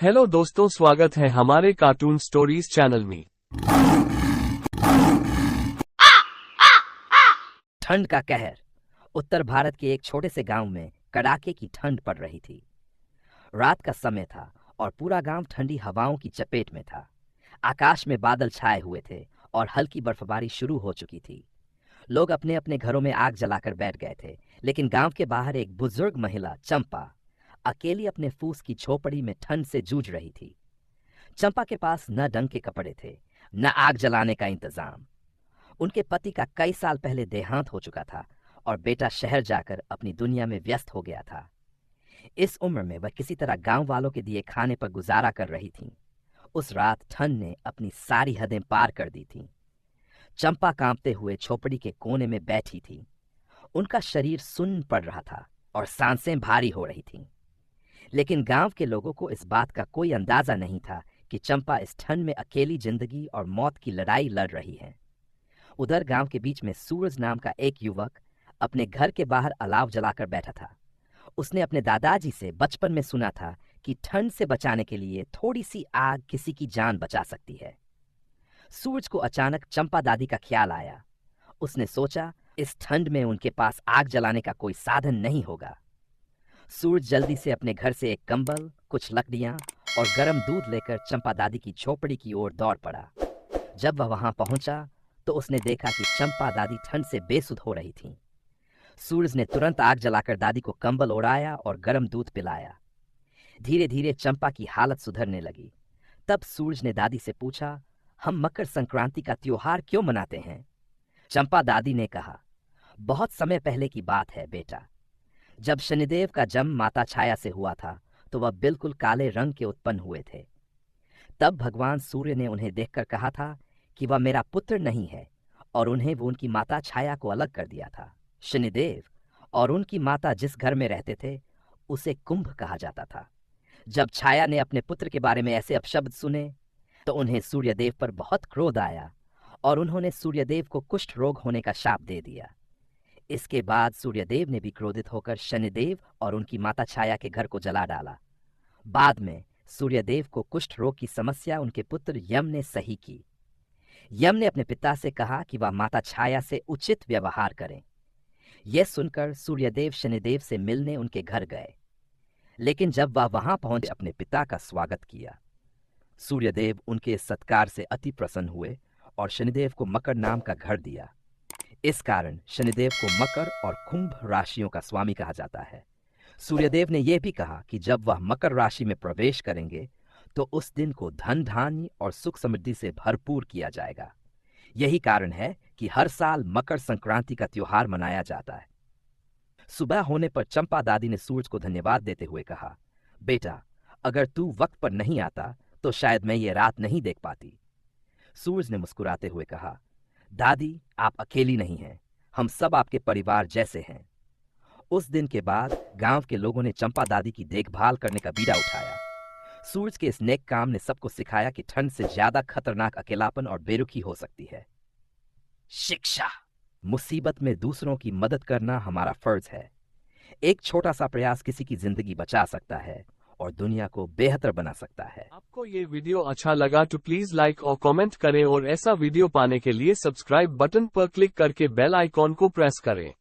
Hello दोस्तों, स्वागत है हमारे कार्टून स्टोरीज चैनल में। ठंड का कहर। उत्तर भारत के एक छोटे से गांव में कड़ाके की ठंड पड़ रही थी। रात का समय था और पूरा गांव ठंडी हवाओं की चपेट में था। आकाश में बादल छाए हुए थे और हल्की बर्फबारी शुरू हो चुकी थी। लोग अपने अपने घरों में आग जलाकर बैठ गए थे, लेकिन गांव के बाहर एक बुजुर्ग महिला चंपा अकेली अपने फूस की झोपड़ी में ठंड से जूझ रही थी। चंपा के पास न ढंग के कपड़े थे, न आग जलाने का इंतजाम। उनके पति का कई साल पहले देहांत हो चुका था और बेटा शहर जाकर अपनी दुनिया में व्यस्त हो गया था। इस उम्र में वह किसी तरह गांव वालों के दिए खाने पर गुजारा कर रही थीं। उस रात ठंड ने अपनी सारी हदें पार कर दी थीं। चंपा कांपते हुए झोपड़ी के कोने में बैठी थी। उनका शरीर सुन्न पड़ रहा था और सांसें भारी हो रही थीं। लेकिन गांव के लोगों को इस बात का कोई अंदाजा नहीं था कि चंपा इस ठंड में अकेली जिंदगी और मौत की लड़ाई लड़ रही है। उधर गांव के बीच में सूरज नाम का एक युवक अपने घर के बाहर अलाव जलाकर बैठा था। उसने अपने दादाजी से बचपन में सुना था कि ठंड से बचाने के लिए थोड़ी सी आग किसी की जान बचा सकती है। सूरज को अचानक चंपा दादी का ख्याल आया। उसने सोचा, इस ठंड में उनके पास आग जलाने का कोई साधन नहीं होगा। सूरज जल्दी से अपने घर से एक कंबल, कुछ लकड़ियां और गर्म दूध लेकर चंपा दादी की झोपड़ी की ओर दौड़ पड़ा। जब वह वहां पहुंचा तो उसने देखा कि चंपा दादी ठंड से बेसुध हो रही थीं। सूरज ने तुरंत आग जलाकर दादी को कंबल ओढ़ाया और गर्म दूध पिलाया। धीरे धीरे चंपा की हालत सुधरने लगी। तब सूरज ने दादी से पूछा, हम मकर संक्रांति का त्योहार क्यों मनाते हैं? चंपा दादी ने कहा, बहुत समय पहले की बात है बेटा। जब शनिदेव का जन्म माता छाया से हुआ था तो वह बिल्कुल काले रंग के उत्पन्न हुए थे। तब भगवान सूर्य ने उन्हें देखकर कहा था कि वह मेरा पुत्र नहीं है और उन्हें वो उनकी माता छाया को अलग कर दिया था। शनिदेव और उनकी माता जिस घर में रहते थे उसे कुंभ कहा जाता था। जब छाया ने अपने पुत्र के बारे में ऐसे अपशब्द सुने तो उन्हें सूर्यदेव पर बहुत क्रोध आया और उन्होंने सूर्यदेव को कुष्ठ रोग होने का शाप दे दिया। इसके बाद सूर्यदेव ने भी क्रोधित होकर शनिदेव और उनकी माता छाया के घर को जला डाला। बाद में सूर्यदेव को कुष्ठ रोग की समस्या उनके पुत्र यम ने सही की। यम ने अपने पिता से कहा कि वह माता छाया से उचित व्यवहार करें। यह सुनकर सूर्यदेव शनिदेव से मिलने उनके घर गए, लेकिन जब वह वहां पहुंचे अपने पिता का स्वागत किया। सूर्यदेव उनके सत्कार से अति प्रसन्न हुए और शनिदेव को मकर नाम का घर दिया। इस कारण शनिदेव को मकर और कुंभ राशियों का स्वामी कहा जाता है। सूर्यदेव ने यह भी कहा कि जब वह मकर राशि में प्रवेश करेंगे तो उस दिन को धन धान्य और सुख समृद्धि से भरपूर किया जाएगा। यही कारण है कि हर साल मकर संक्रांति का त्योहार मनाया जाता है। सुबह होने पर चंपा दादी ने सूरज को धन्यवाद देते हुए कहा, बेटा, अगर तू वक्त पर नहीं आता तो शायद मैं ये रात नहीं देख पाती। सूरज ने मुस्कुराते हुए कहा, दादी, आप अकेली नहीं हैं, हम सब आपके परिवार जैसे हैं। उस दिन के बाद गांव के लोगों ने चंपा दादी की देखभाल करने का बीड़ा उठाया। सूरज के इस नेक काम ने सबको सिखाया कि ठंड से ज्यादा खतरनाक अकेलापन और बेरुखी हो सकती है। शिक्षा। मुसीबत में दूसरों की मदद करना हमारा फर्ज है। एक छोटा सा प्रयास किसी की जिंदगी बचा सकता है और दुनिया को बेहतर बना सकता है। आपको ये वीडियो अच्छा लगा तो प्लीज लाइक और कमेंट करें और ऐसा वीडियो पाने के लिए सब्सक्राइब बटन पर क्लिक करके बेल आइकॉन को प्रेस करें।